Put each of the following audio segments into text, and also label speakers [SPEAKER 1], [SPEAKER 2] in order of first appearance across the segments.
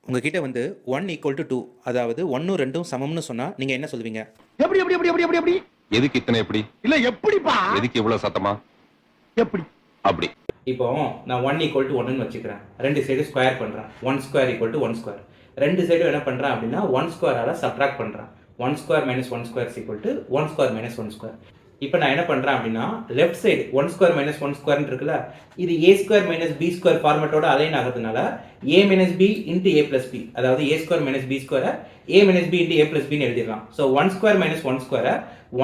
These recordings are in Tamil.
[SPEAKER 1] உங்ககிட்ட வந்து 1 = 2 அதாவது 1 2 சமம்னு சொன்னா நீங்க என்ன சொல்லுவீங்க?
[SPEAKER 2] எப்படி எப்படி எப்படி எப்படி எப்படி எப்படி
[SPEAKER 3] எதுக்கு இத்தனை எப்படி?
[SPEAKER 2] இல்ல எப்படிப்பா?
[SPEAKER 3] எதுக்கு இவ்வளவு சத்தமா?
[SPEAKER 2] எப்படி?
[SPEAKER 3] அப்படி.
[SPEAKER 1] இப்போ நான் 1 = 1 ன்னு வச்சுக்கிறேன். ரெண்டு சைடு ஸ்கொயர் பண்றேன். 1 ஸ்கொயர் = 1 ஸ்கொயர். ரெண்டு சைடும் என்ன பண்றேன் அப்படின்னா 1 ஸ்கொயரால சப்ட்ராக்ட் பண்றேன். 1 ஸ்கொயர் - 1 ஸ்கொயர் = 1 ஸ்கொயர் - 1 ஸ்கொயர். இப்போ நான் என்ன பண்றேன் அப்படின்னா லெஃப்ட் சைடு 1 ஸ்கொயர் - 1 ஸ்கொயர் இருக்குல்ல, இது a ஸ்கொயர் - b ஸ்கொயர் ஃபார்மட்டோட அலைன் ஆகிறதுனால a - b × a + b, அதாவது a square - b square a - b × a + b ன்னு எழுதிடலாம். ஸோ 1 ஸ்கொயர் - 1 ஸ்கொயரை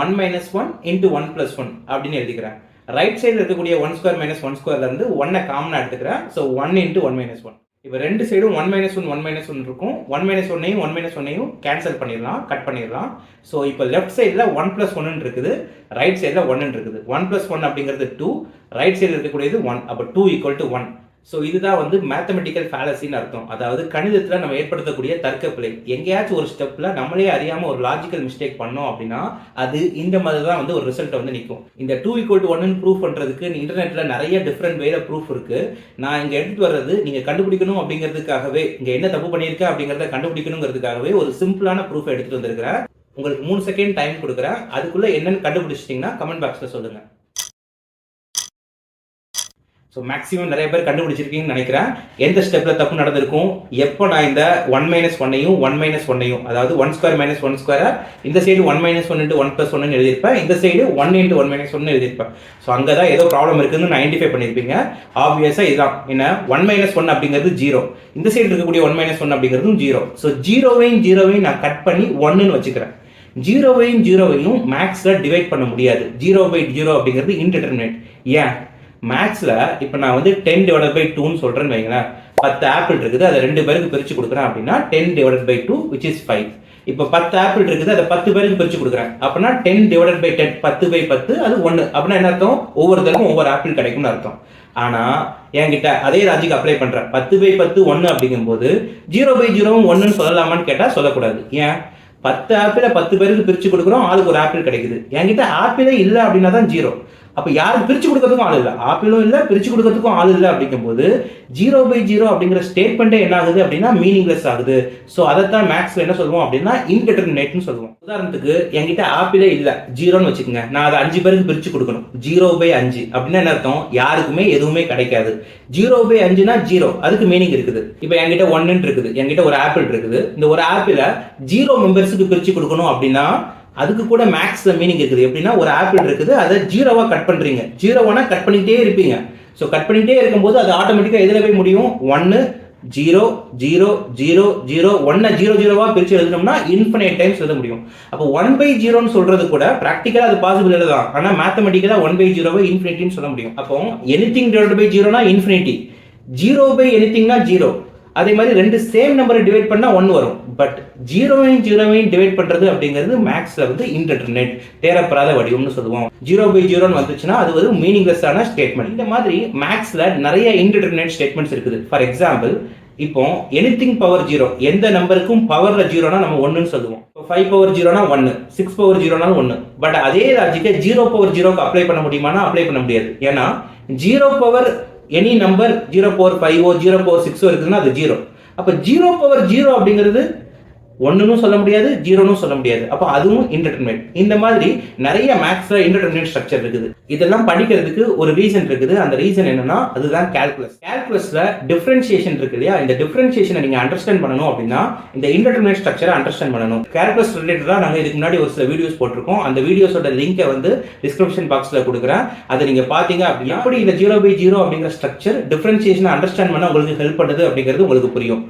[SPEAKER 1] 1 - 1 × 1 + 1 அப்படின்னு எழுதிக்கிறேன். ரைட் சைடில் இருக்கக்கூடிய 1 ஸ்கொயர் - 1 ஸ்கொயர்ல இருந்து 1 காமனா எடுத்துக்கிறேன். ஸோ 1 × 1 - 1. இப்போ ரெண்டு சைடும் 1 - 1 1 - 1 இருக்கும். 1 - 1ஐயும் 1 - 1ஐயும் கேன்சல் பண்ணிடலாம், கட் பண்ணிடலாம். ஸோ இப்போ லெஃப்ட் சைடில் 1 + 1 இருக்குது, ரைட் சைடில் 1 இருக்குது. 1 + 1 அப்படிங்கிறது 2, ரைட் சைடில் இருக்கக்கூடியது 1. அப்போ 2 = 1. ஸோ இதுதான் வந்து மேத்தமெட்டிக்கல் ஃபேலசின்னு அர்த்தம். அதாவது கணிதத்தில் நம்ம ஏற்படுத்தக்கூடிய தர்க்க பிழை. எங்கேயாச்சும் ஒரு ஸ்டெப்பில் நம்மளே அறியாமல் ஒரு லாஜிக்கல் மிஸ்டேக் பண்ணோம் அப்படின்னா அது இந்த மாதிரி தான் வந்து ஒரு ரிசல்ட் வந்து நிற்கும். இந்த 2 = 1ன்னு ப்ரூஃப் பண்ணுறதுக்கு இன்டர்நெட்டில் நிறைய டிஃப்ரெண்ட் வேல ப்ரூஃப் இருக்குது. நான் இங்கே எடுத்துகிட்டு வர்றது நீங்கள் கண்டுபிடிக்கணும் அப்படிங்கிறதுக்காகவே, இங்கே என்ன தப்பு பண்ணியிருக்கேன் அப்படிங்கிறத கண்டுபிடிக்கணுங்கிறதுக்காகவே ஒரு சிம்பிளான ப்ரூஃபை எடுத்துகிட்டு வந்திருக்கிறேன். உங்களுக்கு 3 செகண்ட் டைம் கொடுக்குறேன். அதுக்குள்ளே என்னென்னு கண்டுபிடிச்சிட்டிங்கன்னா கமெண்ட் பாக்ஸில் சொல்லுங்கள். ஸோ மேக்ஸிமம் நிறைய பேர் கண்டுபிடிச்சிருக்கீங்கன்னு நினைக்கிறேன். எந்த ஸ்டெப்பில் தப்பு நடந்திருக்கும், எப்போ நான் இந்த 1 - 1ஐயும் 1 - 1ஐயும், அதாவது 1 ஸ்கொயர் - 1 ஸ்கொயரை இந்த சைடு 1 - 1 × 1 + 1ன்னு எழுதியிருப்பேன், இந்த சைடு 1 × 1 - 1ன்னு எழுதியிருப்பேன். ஸோ அங்கே தான் ஏதோ ப்ராப்ளம் இருக்குதுன்னு நான் ஐடென்டிஃபை பண்ணியிருப்பீங்க. ஆப்வியஸாக இதுதான் என்ன, 1 - 1 அப்படிங்கிறது 0, இந்த சைடு இருக்கக்கூடிய 1 - 1 அப்படிங்கிறதும் 0. ஸோ 0வையும் நான் கட் பண்ணி 1ன்னு வச்சுக்கிறேன். 0வையும் மேக்ஸில் டிவைட் பண்ண முடியாது. 0/0 அப்படிங்கிறது இன்டிடெர்மினேட். ஏன்? மேக்ஸில் இப்போ நான் வந்து 10/2ன்னு சொல்கிறேன்னு வைங்களேன். 10 ஆப்பிள் இருக்குது, அதை 2 பேருக்கு பிரித்து கொடுக்குறேன் அப்படின்னா 10/2 which is 5. இப்போ 10 ஆப்பிள் இருக்குது, அதை 10 பேருக்கு பிரித்து கொடுக்குறேன் அப்படின்னா 10/10 10/10 அது 1. அப்படின்னா என்ன அர்த்தம்? ஒவ்வொருத்தருக்கும் ஒவ்வொரு ஆப்பிள் கிடைக்கும்னு அர்த்தம். ஆனால் என்கிட்ட அதே லாஜிக் அப்ளை பண்ணுறேன். 10/10 1 அப்படிங்கும்போது 0/0வும் 1ன்னு சொல்லலாமான்னு கேட்டால் சொல்லக்கூடாது. ஏன்? 10 ஆப்பிளை 10 பேருக்கு பிரித்து கொடுக்குறோம், ஆளுக்கு ஒரு ஆப்பிள் கிடைக்குது. என்கிட்ட ஆப்பிளே இல்லை அப்படின்னா தான் 0. அப்போ யாருக்கு பிரித்து கொடுக்கறதுக்கும் ஆள் இல்லை, ஆப்பிளும் இல்லை, பிரித்து கொடுக்கறதுக்கும் ஆள் இல்லை. அப்படிங்கும்போது 0/0 அப்படிங்கிற ஸ்டேட்மெண்ட்டே என்ன ஆகுது அப்படின்னா மீனிங்லெஸ் ஆகுது. ஸோ அதைத்தான் மேக்ஸில் என்ன சொல்லுவோம் அப்படின்னா இன்டிடெர்மினேட்னு சொல்லுவோம். உதாரணத்துக்கு என்கிட்ட ஆப்பிளே இல்லை, 0ன்னு வச்சுக்கோங்க. நான் அதை 5 பேருக்கு பிரித்து கொடுக்கணும். 0/5 அப்படின்னா என்ன அர்த்தம்? யாருக்குமே எதுவுமே கிடைக்காது. 0/5னா 0, அதுக்கு மீனிங் இருக்குது. இப்போ என்கிட்ட 1 இருக்குது, என்கிட்ட ஒரு ஆப்பிள் இருக்குது. இந்த ஒரு ஆப்பிளை 0 மெம்பர்ஸுக்கு பிரித்து கொடுக்கணும் அப்படின்னா அதுக்கு கூட மேக்ஸ்ல மீனிங் இருக்குது. எப்படின்னா ஒரு ஆப்பிள் இருக்குது, அதை 0வா கட் பண்றீங்க. 0 கட் பண்ணிக்கிட்டே இருப்பீங்க. ஸோ கட் பண்ணிக்கிட்டே இருக்கும்போது அது ஆட்டோமேட்டிக்காக எதில் போய் முடியும்? 1 0 0 0 0 1 0 பிரிச்சு எழுதணும்னா இன்ஃபினைட் டைம்ஸ் எழுத முடியும். அப்போ 1/0ன்னு சொல்றது கூட ப்ராக்டிக்கலா அது பாசிபிள் தான், ஆனால் மேத்தமெட்டிக்கலா 1/0வை இன்ஃபினிட்டின்னு சொல்ல முடியும். அப்போ எனிதிங் டிவைடட் பை 0னா இன்ஃபினிட்டி, 0/anythingனா 0. அதே மாதிரி ரெண்டு சேம் நம்பரை டிவைட் பண்ணா 1 வரும். பட் 0வையும் டிவைட் பண்றது அப்படிங்கிறது மேக்ஸ்ல வந்து இன்டிடெர்மினேட், தேரப்படாத வடிவம்னு சொல்லுவோம். 0/0ன்னு வந்துச்சுன்னா அது ஒரு மீனிங்லெஸ்ஸான ஸ்டேட்மெண்ட். இந்த மாதிரி மேக்ஸ்ல நிறைய இன்டிடெர்மினேட் ஸ்டேட்மெண்ட்ஸ் இருக்குது. ஃபார் எக்ஸாம்பிள், இப்போ எனிதிங் பவர் 0, எந்த நம்பருக்கும் பவர்ல 0னா நம்ம 1ன்னு சொல்லுவோம். 5/0னா 1, 6/0னாலும் 1. பட் அதே லாஜிக்கை 0/0க்கு அப்ளை பண்ண முடியுமானா அப்ளை பண்ண முடியாது. ஏன்னா 0 எனி நம்பர் 0/5 0/6 இருக்குதுன்னா அது 0. அப்ப 0/0 அப்படிங்கிறது 1ன்னு சொல்ல முடியாது, 0ன்னு சொல்ல முடியாது. அப்போ அதுவும் இன்டிடெர்மினேட். இந்த மாதிரி நிறைய மேக்ஸ்ல இன்டிடெர்மினேட் ஸ்ட்ரக்சர் இருக்குது. இதெல்லாம் படிக்கிறதுக்கு ஒரு ரீசன் இருக்குது. அந்த ரீசன் என்னன்னா அதுதான் கால்குலஸ். கால்குலஸ்ல டிஃபரன்ஷியேஷன் இருக்கு இல்லையா, இந்த டிஃபரன்ஷியேஷனை நீங்க அண்டர்ஸ்டாண்ட் பண்ணணும் அப்படின்னா இந்த இன்டிடெர்மினேட் ஸ்ட்ரக்சரை அண்டர்ஸ்டாண்ட் பண்ணணும். கால்குலஸ் ரிலேட்டடா நாங்க இதுக்கு முன்னாடி ஒரு சில வீடியோஸ் போட்டிருக்கோம். அந்த வீடியோஸோட லிங்கை வந்து டிஸ்கிரிப்ஷன் பாக்ஸ்ல கொடுக்குறேன். அதை நீங்க பாத்தீங்க அப்படின்னா எப்படி இந்த 0/0 அப்படிங்கிற ஸ்ட்ரக்சர் டிஃபரன்ஷியேஷனை அண்டர்ஸ்டாண்ட் பண்ண உங்களுக்கு ஹெல்ப் பண்ணுது அப்படிங்கிறது உங்களுக்கு புரியும்.